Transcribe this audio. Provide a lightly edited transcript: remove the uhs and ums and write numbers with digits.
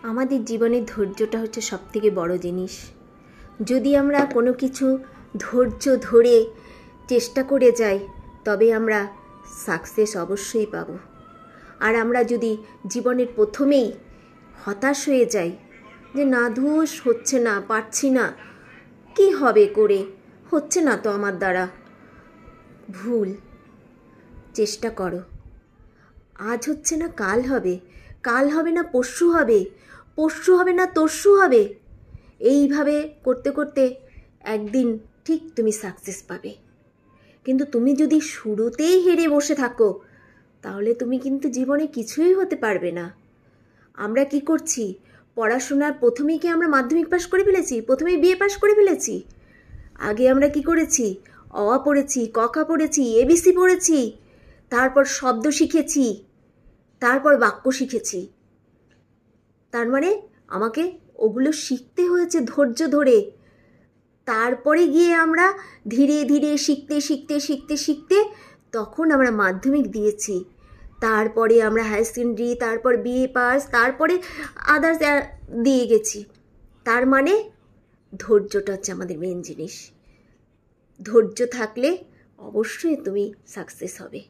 আমাদের জীবনে ধৈর্যটা হচ্ছে সবথেকে বড় জিনিস। যদি আমরা কোনো কিছু ধৈর্য ধরে চেষ্টা করে যাই তবে আমরা সাকসেস অবশ্যই পাব। আর আমরা যদি জীবনের প্রথমেই হতাশ হয়ে যাই যে না ধুস হচ্ছে না, পারছি না, কি হবে করে, হচ্ছে না তো আমার দ্বারা, ভুল। চেষ্টা করো। আজ হচ্ছে না কাল হবে, কাল হবে না পরশু হবে, পরশু হবে না তরশু হবে। এইভাবে করতে করতে একদিন ঠিক তুমি সাকসেস পাবে। কিন্তু তুমি যদি শুরুতেই হেরে বসে থাকো তাহলে তুমি কিন্তু জীবনে কিছুই হতে পারবে না। আমরা কি করছি, পড়াশোনার প্রথমেই কি আমরা মাধ্যমিক পাশ করে ফেলেছি, প্রথমেই বিএ পাশ করে ফেলেছি? আগে আমরা কি করেছি? অ আ পড়েছি, ক খ পড়েছি, এবিসি পড়েছি, তারপর শব্দ শিখেছি, তারপর বাক্য শিখেছি। তার মানে আমাকে ওগুলো শিখতে হয়েছে ধৈর্য ধরে। তারপরে গিয়ে আমরা ধীরে ধীরে শিখতে শিখতে শিখতে শিখতে তখন আমরা মাধ্যমিক দিয়েছি, তারপরে আমরা হায়ার সেকেন্ডারি, তারপর বিএ পাস, তারপরে আদার্স দিয়ে গেছি। তার মানে ধৈর্যটা হচ্ছে আমাদের মেন জিনিস। ধৈর্য থাকলে অবশ্যই তুমি সাকসেস হবে।